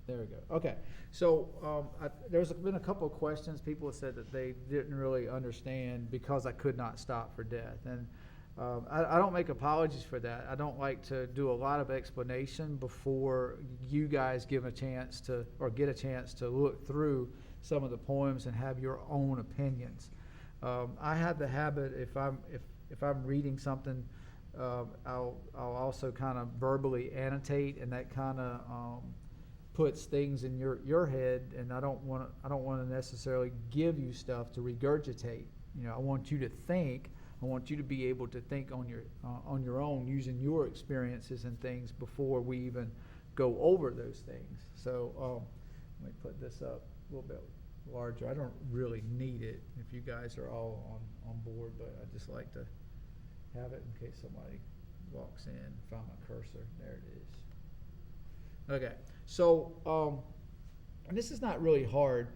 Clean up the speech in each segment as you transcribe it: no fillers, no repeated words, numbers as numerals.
There we go. Okay. So there's been a couple of questions. People have said that they didn't really understand because I could not stop for death. And I don't make apologies for that. I don't like to do a lot of explanation before you guys give a chance to, or get a chance to look through some of the poems and have your own opinions. I have the habit, if I'm reading something, I'll also kind of verbally annotate, and that kind of puts things in your head, and I don't want to necessarily give you stuff to regurgitate. I want you to think. I want you to be able to think on your own, using your experiences and things before we even go over those things. So let me put this up a little bit larger. I don't really need it if you guys are all on board, but I just like to have it in case somebody walks in. Find my cursor. There it is. Okay, so and this is not really hard.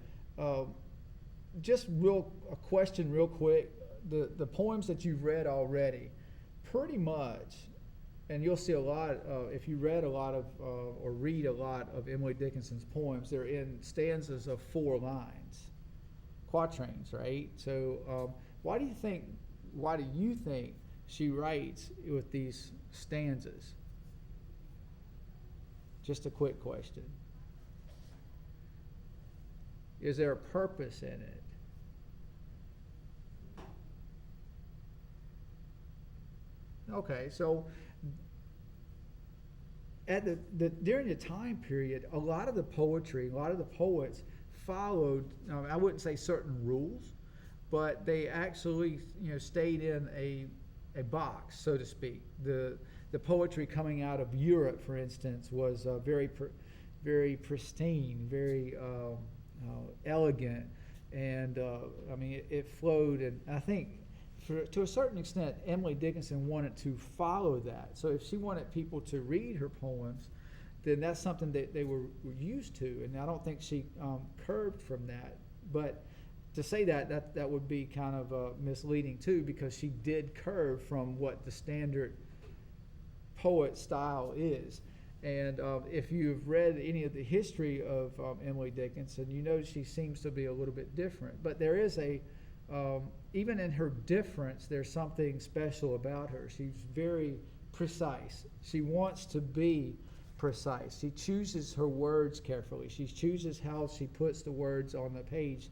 Just a question real quick. The poems that you've read already, pretty much, and you'll see a lot, if you read a lot of, or read a lot of Emily Dickinson's poems, they're in stanzas of 4 lines, quatrains, right? So why do you think she writes with these stanzas? Just a quick question. Is there a purpose in it? Okay, so at during the time period, a lot of the poetry, a lot of the poets followed, I wouldn't say certain rules, but they actually stayed in a box, so to speak. The poetry coming out of Europe, for instance, was very pristine, very elegant, and it flowed. And I think, to a certain extent, Emily Dickinson wanted to follow that. So if she wanted people to read her poems, then that's something that they were used to, and I don't think she curved from that. But to say that would be kind of misleading too, because she did curve from what the standard poet style is. And if you've read any of the history of Emily Dickinson, you know she seems to be a little bit different. But there is even in her difference, there's something special about her. She's very precise. She wants to be precise. She chooses her words carefully. She chooses how she puts the words on the page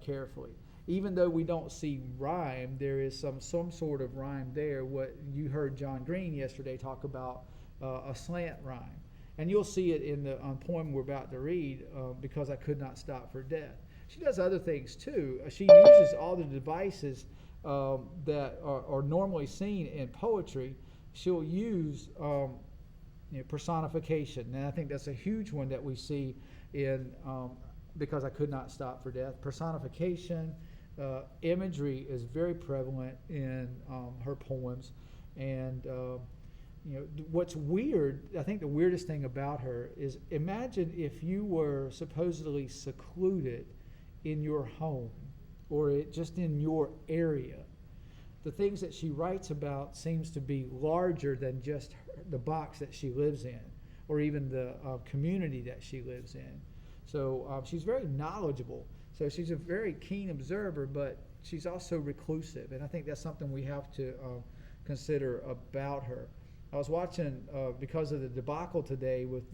carefully. Even though we don't see rhyme, there is some sort of rhyme there. What you heard John Green yesterday talk about, a slant rhyme. And you'll see it in the poem we're about to read, Because I Could Not Stop for Death. She does other things too. She uses all the devices that are normally seen in poetry. She'll use personification, and I think that's a huge one that we see in Because I Could Not Stop for Death. Personification, imagery is very prevalent in her poems, and what's weird, I think the weirdest thing about her is, imagine if you were supposedly secluded in your home or just in your area. The things that she writes about seems to be larger than just the box that she lives in, or even the community that she lives in. So she's very knowledgeable. So she's a very keen observer, but she's also reclusive, and I think that's something we have to consider about her. I was watching, because of the debacle today with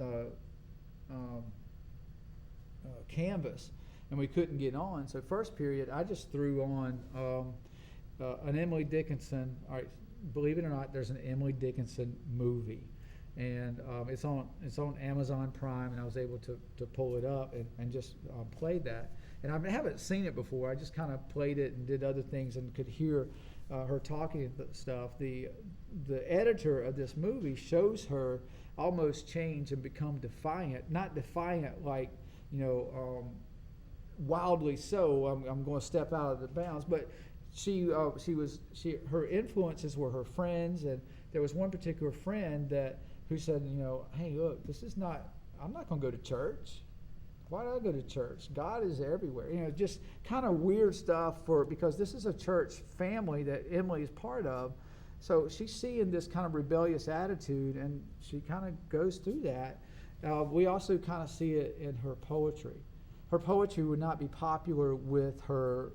Canvas, and we couldn't get on. So first period, I just threw on an Emily Dickinson. All right, believe it or not, there's an Emily Dickinson movie, and it's on Amazon Prime, and I was able to pull it up and just play that. And I haven't seen it before. I just kind of played it and did other things and could hear her talking and stuff. The editor of this movie shows her almost change and become defiant. Not defiant like wildly so. I'm going to step out of the bounds, but her influences were her friends, and there was one particular friend who said, hey, look, I'm not going to go to church. Why do I go to church? God is everywhere. Just kind of weird stuff because this is a church family that Emily is part of. So she's seeing this kind of rebellious attitude, and she kind of goes through that. We also kind of see it in her poetry. Her poetry would not be popular with her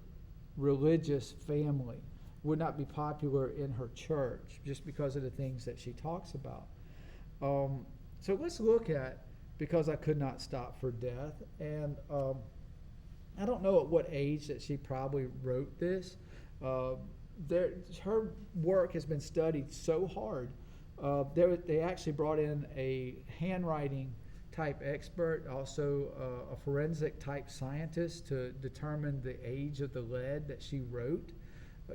religious family, would not be popular in her church, just because of the things that she talks about. So let's look at Because I Could Not Stop for Death. And I don't know at what age that she probably wrote this. Her work has been studied so hard. They actually brought in a handwriting type expert, also a forensic type scientist, to determine the age of the lead that she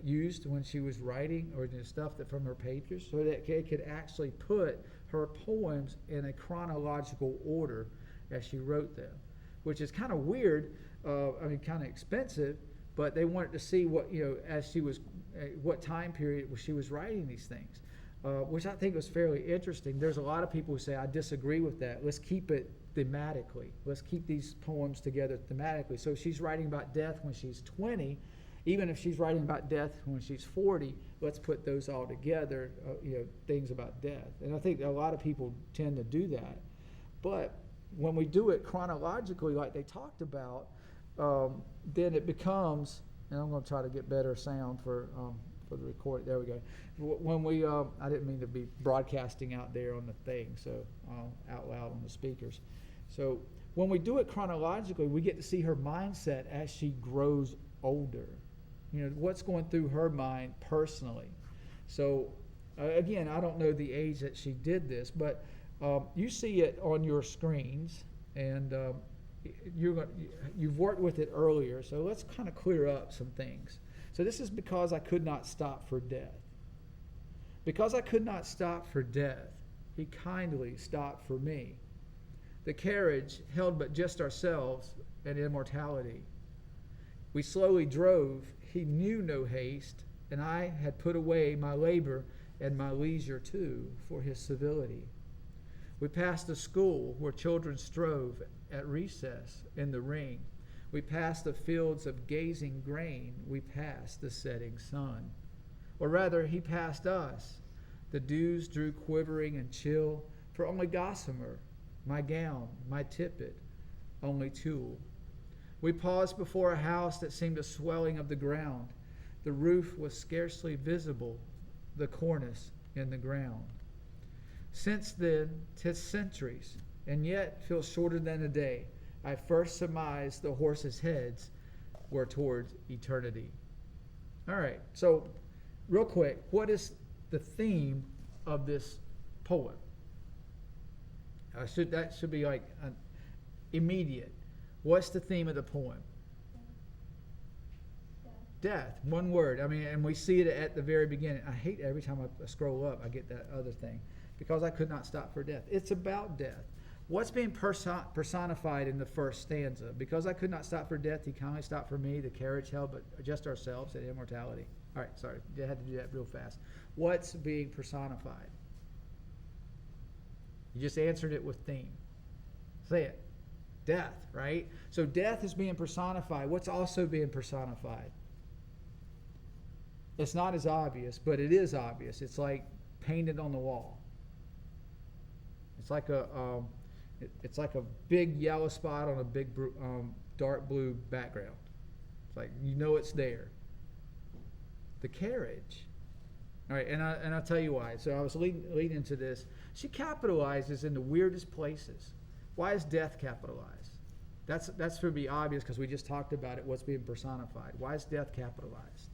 used when she was writing, or the stuff that from her pages, so that it could actually put her poems in a chronological order as she wrote them, which is kind of weird. Kind of expensive, but they wanted to see what, as she was, what time period she was writing these things, which I think was fairly interesting. There's a lot of people who say, I disagree with that. Let's keep it thematically. Let's keep these poems together thematically. So she's writing about death when she's 20. Even if she's writing about death when she's 40, let's put those all together, things about death. And I think a lot of people tend to do that. But when we do it chronologically, like they talked about, then it becomes, and I'm going to try to get better sound for the recording. There we go. When we, I didn't mean to be broadcasting out there on the thing, so out loud on the speakers. So when we do it chronologically, we get to see her mindset as she grows older. What's going through her mind personally. So again, I don't know the age that she did this, but you see it on your screens, and you've worked with it earlier, so let's kind of clear up some things. So this is Because I Could Not Stop for Death. Because I could not stop for death, he kindly stopped for me. The carriage held but just ourselves and immortality. We slowly drove, he knew no haste, and I had put away my labor and my leisure too for his civility. We passed a school where children strove at recess in the ring. We passed the fields of gazing grain. We passed the setting sun. Or rather, he passed us. The dews drew quivering and chill, for only gossamer, my gown, my tippet, only tulle. We paused before a house that seemed a swelling of the ground. The roof was scarcely visible, the cornice in the ground. Since then, 'tis centuries, and yet feels shorter than a day. I first surmised the horses' heads were towards eternity. All right, so real quick, what is the theme of this poem? That should be like immediate. What's the theme of the poem? Death. One word. And we see it at the very beginning. I hate every time I scroll up, I get that other thing. Because I could not stop for death. It's about death. What's being personified in the first stanza? Because I could not stop for death, he kindly stopped for me. The carriage held but just ourselves and immortality. All right, sorry. I had to do that real fast. What's being personified? You just answered it with theme. Say it. Death, right? So death is being personified. What's also being personified? It's not as obvious, but it is obvious. It's like painted on the wall. It's like a big yellow spot on a big dark blue background. It's like it's there. The carriage. All right, and I'll tell you why. So I was leading into this. She capitalizes in the weirdest places. Why is death capitalized? That's to be obvious because we just talked about it. What's being personified? Why is death capitalized?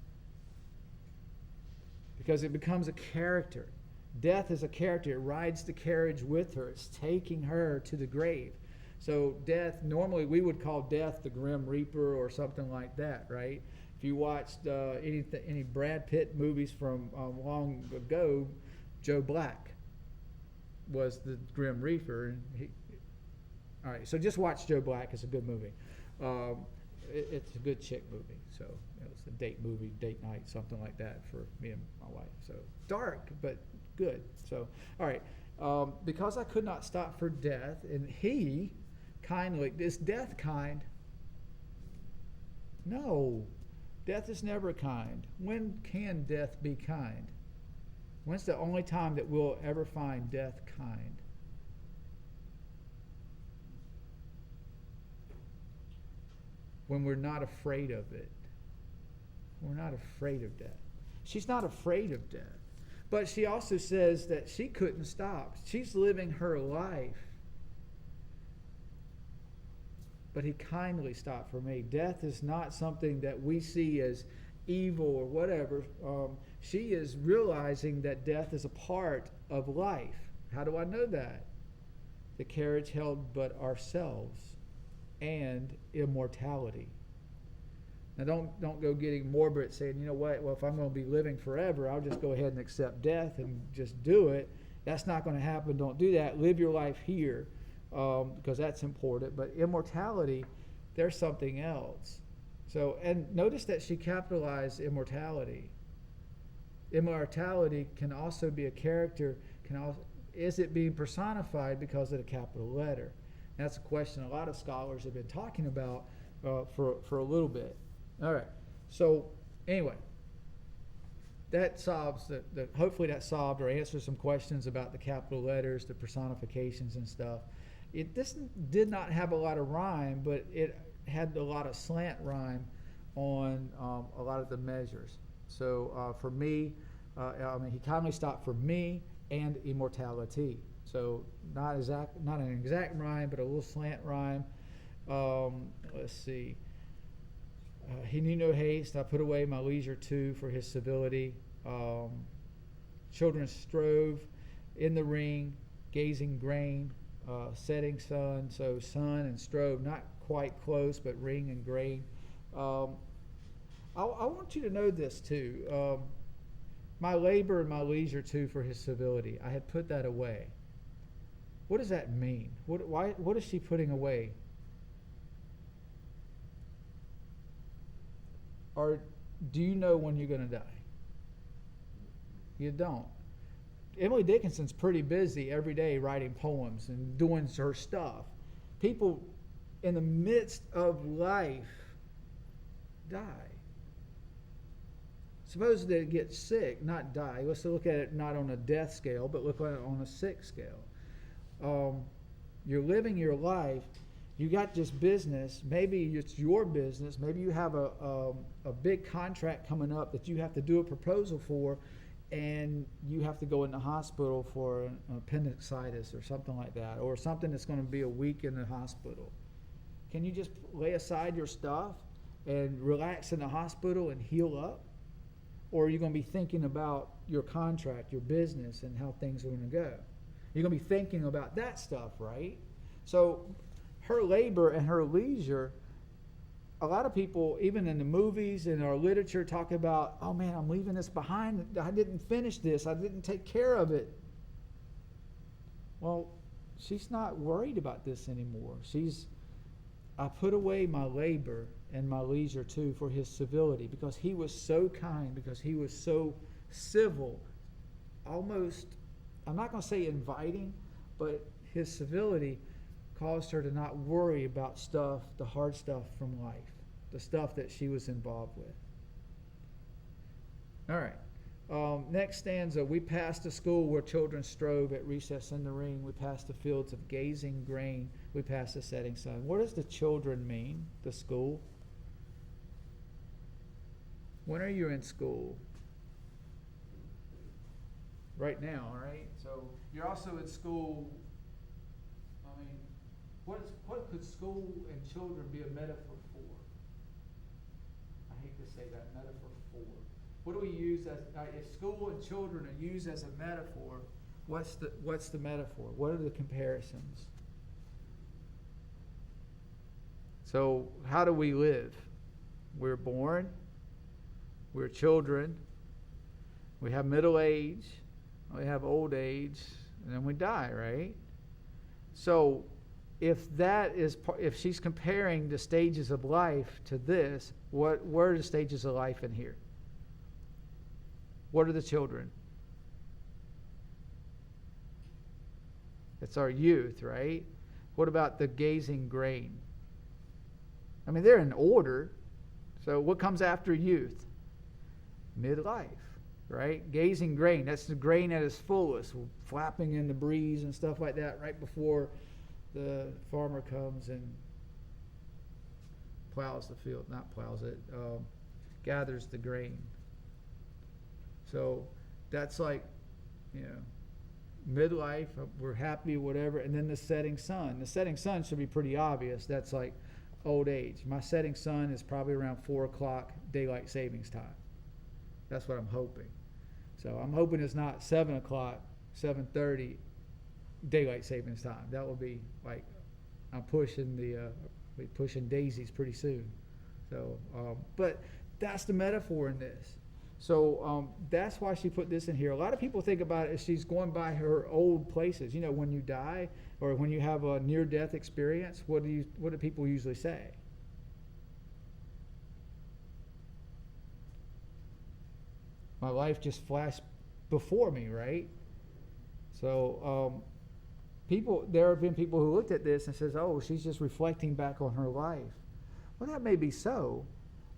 Because it becomes a character. Death is a character. It rides the carriage with her. It's taking her to the grave. So death, normally we would call death the Grim Reaper or something like that, right? If you watched any Brad Pitt movies from long ago, Joe Black was the Grim Reaper. And all right, so just watch Joe Black. It's a good movie. It's a good chick movie. So it's a date movie, date night, something like that for me and my wife. So dark, but good. So, all right. Because I could not stop for death, and he kindly, is death kind? No. Death is never kind. When can death be kind? When's the only time that we'll ever find death kind? when we're not afraid of it. We're not afraid of death. She's not afraid of death. But she also says that she couldn't stop. She's living her life. But he kindly stopped for me. Death is not something that we see as evil or whatever. She is realizing that death is a part of life. How do I know that? The carriage held but ourselves and immortality. Now don't go getting morbid saying, you know what, well, if I'm going to be living forever, I'll just go ahead and accept death and just do it. That's not going to happen. Don't do that. Live your life here, because that's important. But immortality, there's something else. So, and notice that she capitalized immortality. Immortality can also be a character. Is it being personified because of the capital letter? That's a question a lot of scholars have been talking about for a little bit. All right. So anyway, that solves hopefully that solved or answers some questions about the capital letters, the personifications and stuff. This did not have a lot of rhyme, but it had a lot of slant rhyme on a lot of the measures. So for me, he kindly stopped for me and immortality. So not an exact rhyme, but a little slant rhyme. Let's see. He knew no haste. I put away my leisure too for his civility. Children strove in the ring, gazing grain, setting sun. So sun and strove, not quite close, but ring and grain. I want you to know this too. My labor and my leisure too for his civility. I had put that away. What does that mean? What is she putting away? Or do you know when you're going to die? You don't. Emily Dickinson's pretty busy every day writing poems and doing her stuff. People in the midst of life die. Suppose they get sick, not die. Let's look at it not on a death scale, but look at it on a sick scale. You're living your life. You got this business. Maybe it's your business. Maybe you have a big contract coming up that you have to do a proposal for, and you have to go in the hospital for an appendicitis or something like that, or something that's going to be a week in the hospital. Can you just lay aside your stuff and relax in the hospital and heal up? Or are you going to be thinking about your contract, your business, and how things are going to go? You're going to be thinking about that stuff, right? So her labor and her leisure, a lot of people, even in the movies and our literature, talk about, oh man, I'm leaving this behind. I didn't finish this. I didn't take care of it. Well, she's not worried about this anymore. I put away my labor and my leisure too for his civility, because he was so kind, because he was so civil, almost, I'm not going to say inviting, but his civility caused her to not worry about stuff, the hard stuff from life, the stuff that she was involved with. All right. Next stanza, we passed a school where children strove at recess in the ring. We passed the fields of gazing grain. We passed the setting sun. What does the children mean, the school? When are you in school? Right now, all right? So you're also in school. I mean, what could school and children be a metaphor for? I hate to say that, metaphor for. What do we use as, if school and children are used as a metaphor, what's the metaphor? What are the comparisons? So how do we live? We're born, we're children, we have middle age, we have old age, and then we die, right? So if she's comparing the stages of life to this, what are the stages of life in here? What are the children? It's our youth, right? What about the gazing grain? I mean, they're in order. So what comes after youth? Midlife, right? Gazing grain, that's the grain at its fullest, flapping in the breeze and stuff like that right before the farmer comes and plows the field, not plows it, gathers the grain. So that's like, you know, midlife, we're happy, whatever, and then the setting sun. The setting sun should be pretty obvious. That's like old age. My setting sun is probably around 4 o'clock daylight savings time. That's what I'm hoping. So I'm hoping it's not 7 o'clock, 7:30 daylight savings time. That will be like, I'm pushing pushing daisies pretty soon. So, but that's the metaphor in this. So that's why she put this in here. A lot of people think about it as she's going by her old places. You know, when you die or when you have a near-death experience, what do people usually say? My life just flashed before me, right? So there have been people who looked at this and says, oh, she's just reflecting back on her life. Well, that may be so,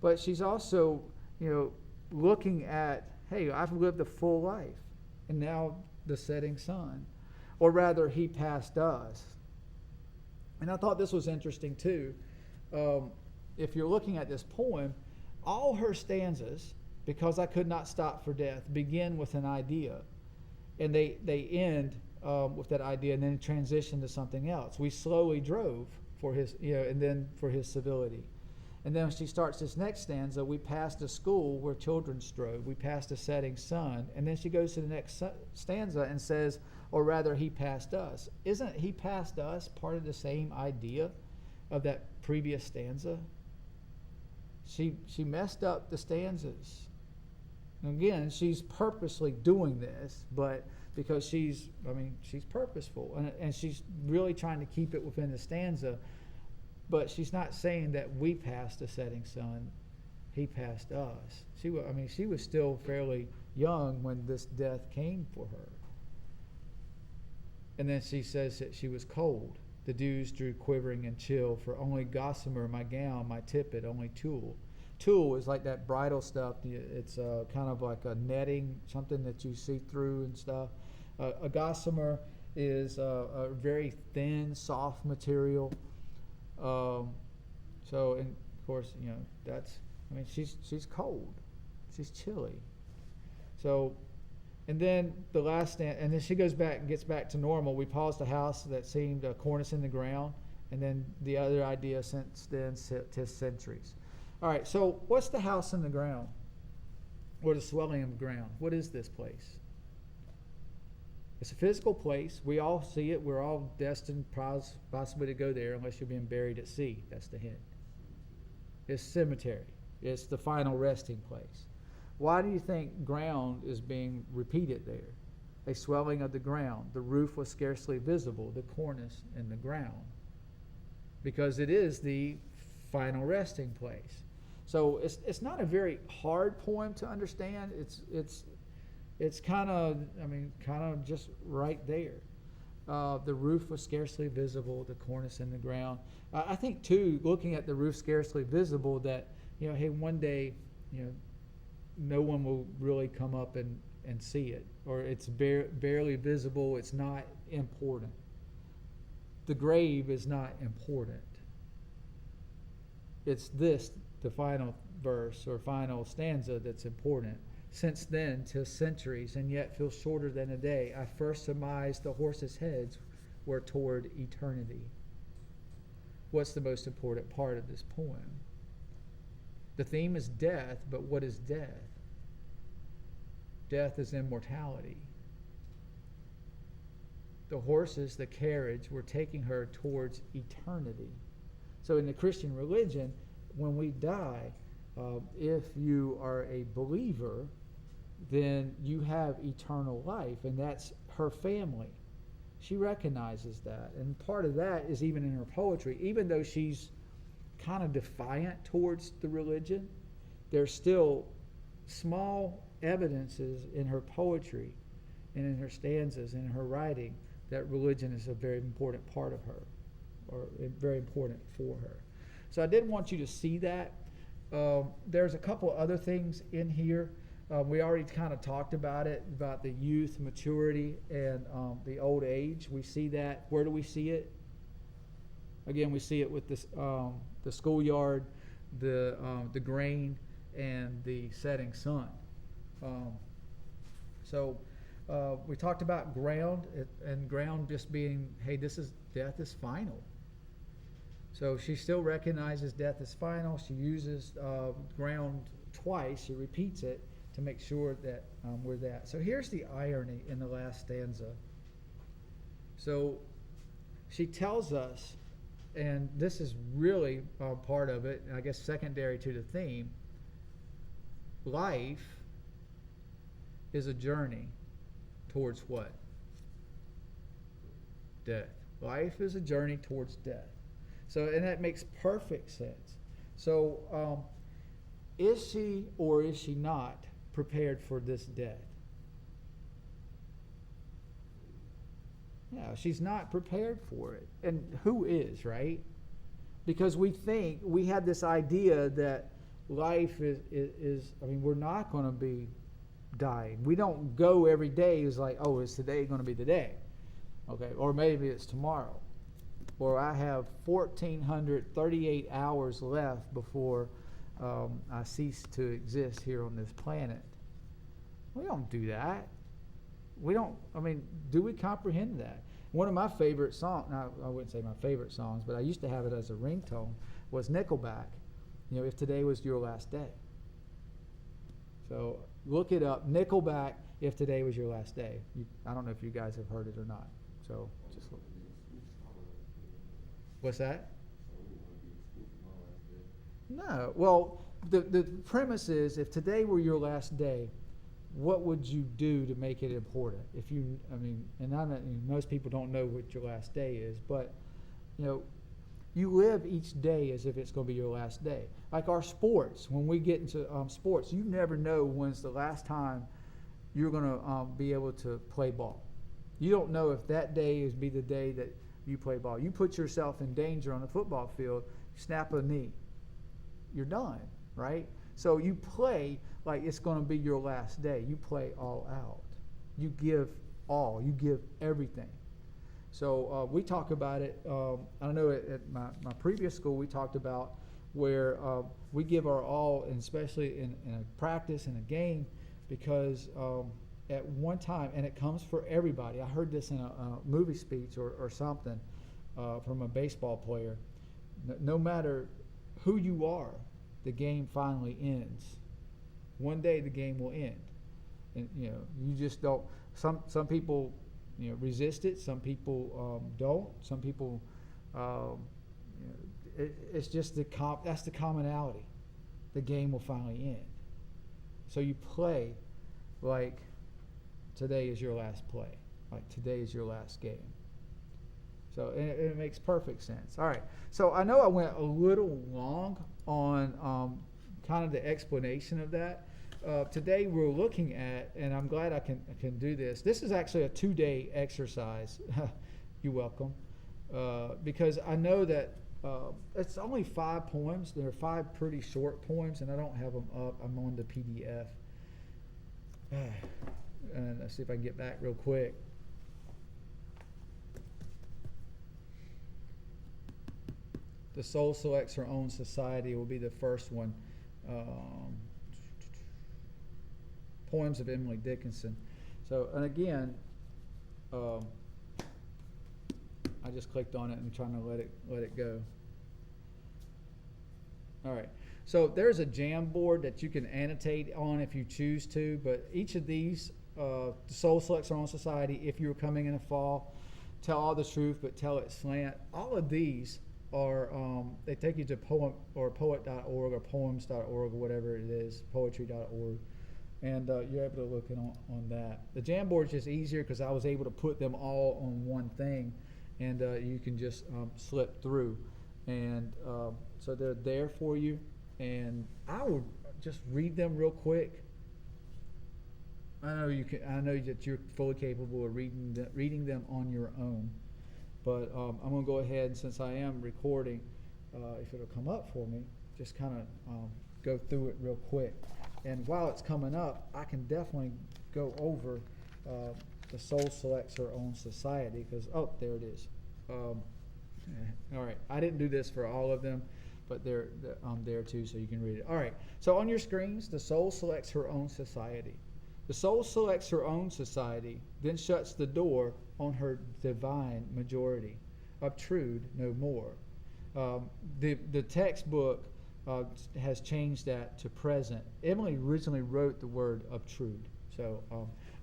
but she's also, you know, looking at, hey, I've lived a full life, and now the setting sun. Or rather, he passed us. And I thought this was interesting too. If you're looking at this poem, all her stanzas, because I could not stop for death, begin with an idea. And they end with that idea and then transition to something else. We slowly drove for his, you know, and then for his civility. And then when she starts this next stanza, we passed a school where children strove. We passed a setting sun. And then she goes to the next stanza and says, or rather, he passed us. Isn't he passed us part of the same idea of that previous stanza? She messed up the stanzas. And again, she's purposely doing this, but because she's purposeful. And she's really trying to keep it within the stanza. But she's not saying that we passed the setting sun, he passed us. She was still fairly young when this death came for her. And then she says that she was cold. The dews drew quivering and chill, for only gossamer my gown, my tippet, only tulle. Tulle is like that bridal stuff. It's kind of like a netting, something that you see through and stuff. A gossamer is a very thin, soft material. So, and of course, you know, she's cold, she's chilly. So, and then the last stand, and then she goes back and gets back to normal. We paused a house that seemed a cornice in the ground, and then the other idea since then to centuries. All right, so what's the house in the ground, or the swelling of the ground? What is this place? It's a physical place. We all see it. We're all destined possibly to go there unless you're being buried at sea. That's the hint. It's cemetery. It's the final resting place. Why do you think ground is being repeated there? A swelling of the ground. The roof was scarcely visible, the cornice in the ground. Because it is the final resting place. So it's not a very hard poem to understand. It's kind of just right there. The roof was scarcely visible, the cornice in the ground. I think too, looking at the roof scarcely visible, that, you know, hey, one day, you know, no one will really come up and see it, or it's barely visible. It's not important. The grave is not important. It's this, the final verse or final stanza, that's important. Since then, 'tis centuries, and yet feels shorter than a day. I first surmised the horses' heads were toward eternity. What's the most important part of this poem? The theme is death, but what is death? Death is immortality. The horses, the carriage, were taking her towards eternity. So in the Christian religion, when we die, if you are a believer, then you have eternal life, and that's her family. She recognizes that, and part of that is even in her poetry. Even though she's kind of defiant towards the religion, there's still small evidences in her poetry and in her stanzas and in her writing that religion is a very important part of her, or very important for her. So I did want you to see that. There's a couple other things in here. We already kind of talked about it, about the youth, maturity, and the old age. We see that. Where do we see it? Again, we see it with this, the schoolyard. the grain and the setting sun. So we talked about ground, and ground just being, hey, death is final. So she still recognizes death is final. She uses ground twice. She repeats it to make sure that we're that. So here's the irony in the last stanza. So she tells us, and this is really part of it, and I guess secondary to the theme, life is a journey towards what? Death. Life is a journey towards death. So, and that makes perfect sense. So, is she or is she not prepared for this death? Yeah, she's not prepared for it. And who is, right? Because we had this idea that life is I mean, we're not going to be dying. We don't go every day. It's like, oh, is today going to be the day? Okay, or maybe it's tomorrow. Or I have 1,438 hours left before I cease to exist here on this planet. We don't do that. Do we comprehend that? One of my favorite songs, now I wouldn't say my favorite songs, but I used to have it as a ringtone, was Nickelback, If Today Was Your Last Day. So look it up, Nickelback, If Today Was Your Last Day. I don't know if you guys have heard it or not. So just look. What's that? No. Well, the premise is, if today were your last day, what would you do to make it important? Most people don't know what your last day is, but, you live each day as if it's going to be your last day. Like our sports, when we get into sports, you never know when's the last time you're going to be able to play ball. You don't know if that day is be the day that you play ball. You put yourself in danger on the football field, snap a knee, you're done, right? So you play like it's going to be your last day. You play all out. You give all. You give everything. So we talk about it. I know at my previous school we talked about where we give our all, and especially in a practice, in a game, because at one time, and it comes for everybody. I heard this in a movie speech or something from a baseball player. No matter who you are, the game finally ends. One day the game will end, and you just don't. Some people resist it. Some people don't. Some people it's just that's the commonality. The game will finally end. So you play like today is your last play. Like today is your last game. So it makes perfect sense. All right. So I know I went a little long on kind of the explanation of that. Today we're looking at, and I'm glad I can do this. This is actually a 2-day exercise. You're welcome. Because I know that it's only 5 poems. There are 5 pretty short poems, and I don't have them up. I'm on the PDF. And let's see if I can get back real quick. The Soul Selects Her Own Society will be the first one. Poems of Emily Dickinson. So, and again, I just clicked on it and trying to let it go. All right. So there's a Jamboard that you can annotate on if you choose to, but each of these, the Soul Selects Her Own Society, If You Were Coming in the Fall, Tell All the Truth But Tell It Slant, all of these are, they take you to poem or poet.org or poems.org or whatever it is, poetry.org. And you're able to look on that. The Jamboard's just easier because I was able to put them all on one thing, and you can just slip through. And so they're there for you. And I would just read them real quick. I know you can. I know that you're fully capable of reading them on your own. But I'm going to go ahead, since I am recording, if it'll come up for me, just kind of go through it real quick. And while it's coming up, I can definitely go over The Soul Selects Her Own Society, because, oh, there it is. All right, I didn't do this for all of them, but they're there too, so you can read it. All right. So on your screens, the soul selects her own society. The soul selects her own society, then shuts the door on her divine majority. Obtrude no more. The textbook has changed that to present. Emily originally wrote the word obtrude. So,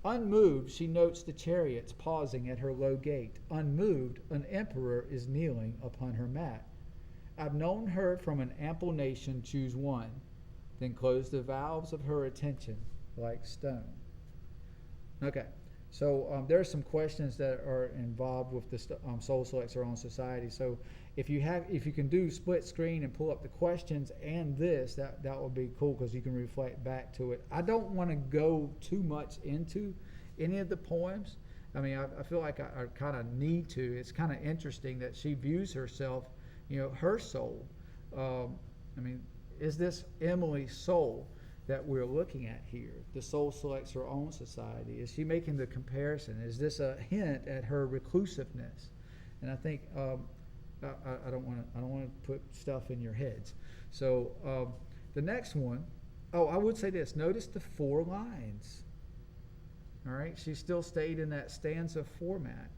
unmoved, she notes the chariots pausing at her low gate. Unmoved, an emperor is kneeling upon her mat. I've known her from an ample nation choose one, then close the valves of her attention like stone. Okay, so there are some questions that are involved with the Soul Selects Her Own Society. So if you can do split screen and pull up the questions and this, that would be cool because you can reflect back to it. I don't want to go too much into any of the poems. I mean, I feel like I kind of need to. It's kind of interesting that she views herself, her soul. I mean, is this Emily's soul that we're looking at here? The soul selects her own society. Is she making the comparison? Is this a hint at her reclusiveness? And I think I don't want to put stuff in your heads. So the next one, I would say this. Notice the 4 lines. All right, she still stayed in that stanza format.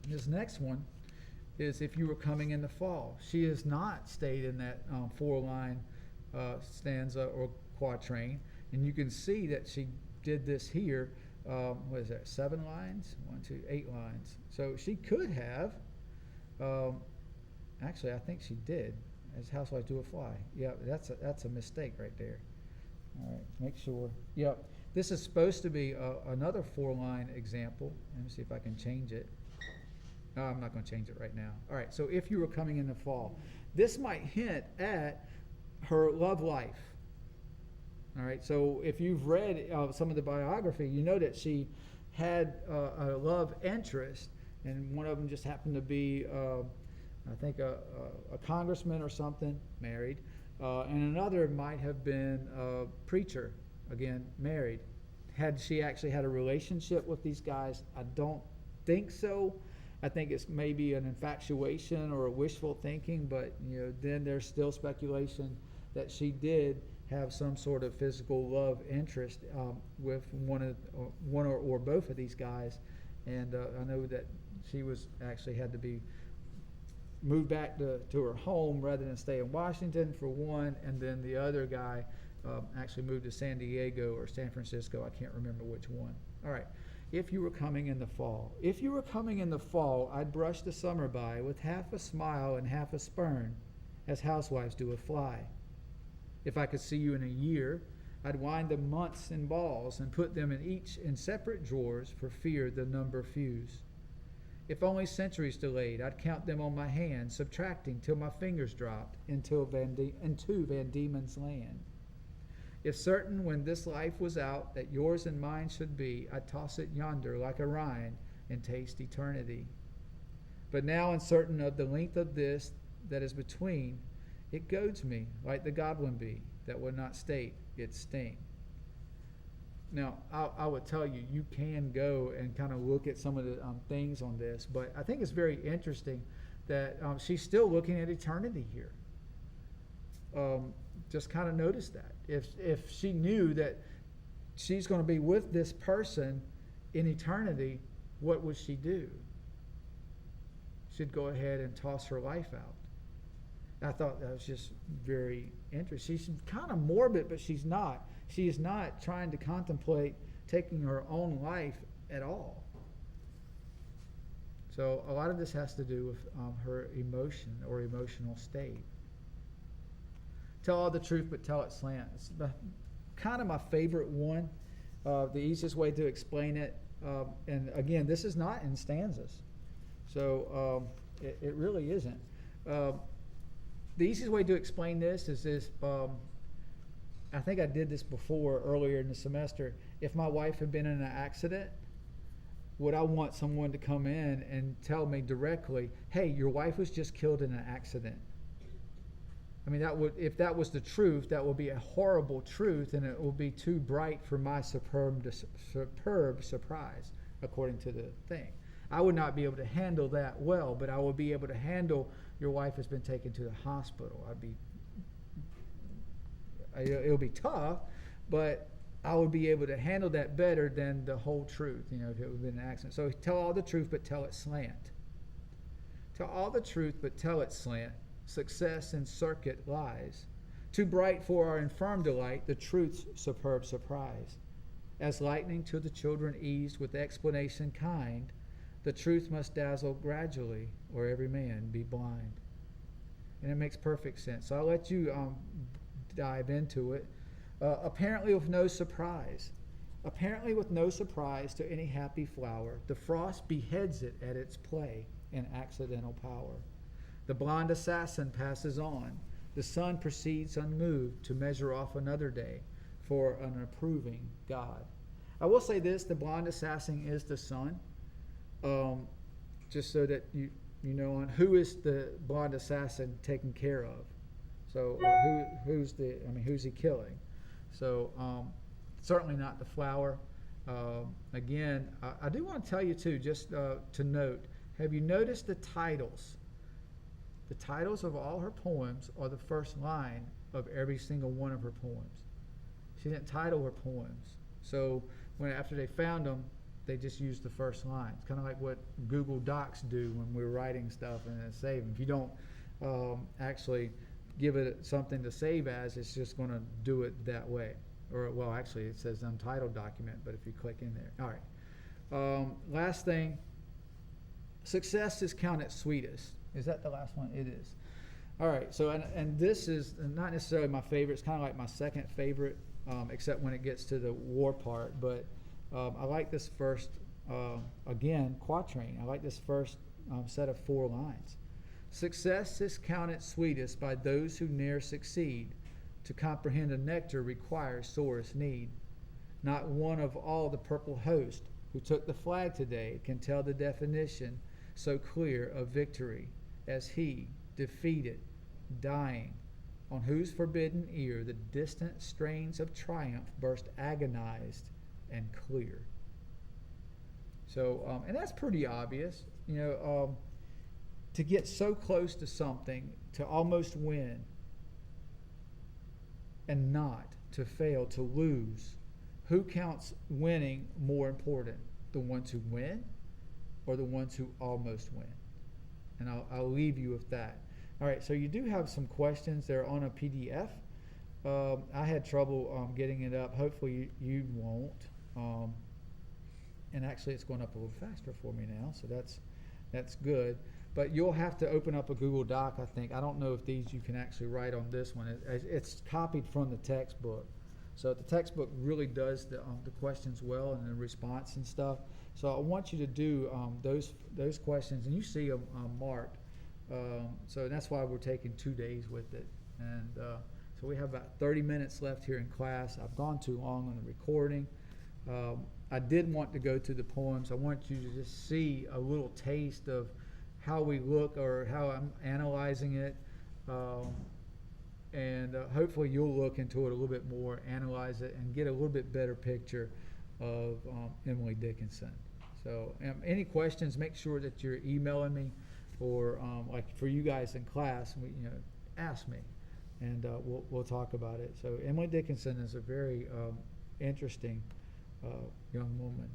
This next one is if you were coming in the fall. She has not stayed in that 4-line stanza or quatrain, and you can see that she did this here. What is that? 7 lines? 1, 2, 8 lines. So she could have. Actually, I think she did. As Housewives Do a Fly. Yeah, that's a mistake right there. All right, make sure. Yep. This is supposed to be another 4-line example. Let me see if I can change it. No, I'm not going to change it right now. All right, so if you were coming in the fall, this might hint at her love life. All right, so if you've read some of the biography, you know that she had a love interest, and one of them just happened to be, I think, a congressman or something, married, and another might have been a preacher, again, married. Had she actually had a relationship with these guys? I don't think so. I think it's maybe an infatuation or a wishful thinking, but then there's still speculation that she did have some sort of physical love interest with one or both of these guys, and I know that she was actually had to be moved back to her home rather than stay in Washington for one, and then the other guy actually moved to San Diego or San Francisco. I can't remember which one. All right. If you were coming in the fall. If you were coming in the fall, I'd brush the summer by with half a smile and half a spurn, as housewives do a fly. If I could see you in a year, I'd wind the months in balls and put them in separate drawers for fear the number fuse. If only centuries delayed, I'd count them on my hand, subtracting till my fingers dropped into Van Diemen's land. If certain when this life was out that yours and mine should be, I'd toss it yonder like a rind and taste eternity. But now uncertain of the length of this that is between, it goads me like the goblin bee that would not state its sting. Now, I would tell you, you can go and kind of look at some of the things on this, but I think it's very interesting that she's still looking at eternity here. Just kind of notice that. If she knew that she's going to be with this person in eternity, what would she do? She'd go ahead and toss her life out. I thought that was just very interesting. She's kind of morbid, but she's not. She is not trying to contemplate taking her own life at all. So a lot of this has to do with her emotion or emotional state. Tell all the truth, but tell it slant. It's kind of my favorite one. The easiest way to explain it, and again, this is not in stanzas, so it really isn't. The easiest way to explain this is this. I think I did this before earlier in the semester. If my wife had been in an accident, would I want someone to come in and tell me directly, "Hey, your wife was just killed in an accident"? I mean, if that was the truth, that would be a horrible truth, and it will be too bright for my superb surprise, according to the thing. I would not be able to handle that well, but I will be able to handle your wife has been taken to the hospital. It'll be tough, but I would be able to handle that better than the whole truth, if it would have been an accident. So tell all the truth, but tell it slant. Tell all the truth, but tell it slant. Success in circuit lies. Too bright for our infirm delight, the truth's superb surprise. As lightning to the children eased with explanation kind, the truth must dazzle gradually, or every man be blind. And it makes perfect sense. So I'll let you dive into it. Apparently with no surprise to any happy flower, the frost beheads it at its play in accidental power. The blond assassin passes on. The sun proceeds unmoved to measure off another day for an approving God. I will say this, the blond assassin is the sun. Just so that you know on who is the blond assassin taken care of. So who's he killing? So certainly not the flower. Again, I do want to tell you too, just to note, have you noticed the titles? The titles of all her poems are the first line of every single one of her poems. She didn't title her poems. So after they found them, they just used the first line. It's kind of like what Google Docs do when we're writing stuff and then save them. If you don't actually give it something to save as, it's just going to do it that way. Or, well, actually, it says untitled document, but if you click in there. All right. Last thing, success is counted sweetest. Is that the last one? It is. All right. So, and this is not necessarily my favorite. It's kind of like my second favorite, except when it gets to the war part. But I like this first, again, quatrain. I like this first set of 4 lines. Success is counted sweetest by those who ne'er succeed. To comprehend a nectar requires sorest need. Not one of all the purple host who took the flag today can tell the definition so clear of victory as he, defeated, dying, on whose forbidden ear the distant strains of triumph burst agonized and clear. So, and that's pretty obvious, to get so close to something, to almost win, and not to fail, to lose. Who counts winning more important? The ones who win or the ones who almost win? And I'll leave you with that. All right, so you do have some questions. They're on a PDF. I had trouble getting it up. Hopefully you won't. And actually it's going up a little faster for me now, so that's good. But you'll have to open up a Google Doc, I think. I don't know if these you can actually write on this one. It's copied from the textbook. So the textbook really does the questions well and the response and stuff. So I want you to do those questions, and you see them marked. So that's why we're taking 2 days with it. And so we have about 30 minutes left here in class. I've gone too long on the recording. I did want to go to the poems. I want you to just see a little taste of how we look or how I'm analyzing it. And hopefully you'll look into it a little bit more, analyze it, and get a little bit better picture of Emily Dickinson. So any questions, make sure that you're emailing me, or like for you guys in class, ask me, and we'll talk about it. So Emily Dickinson is a very interesting young woman.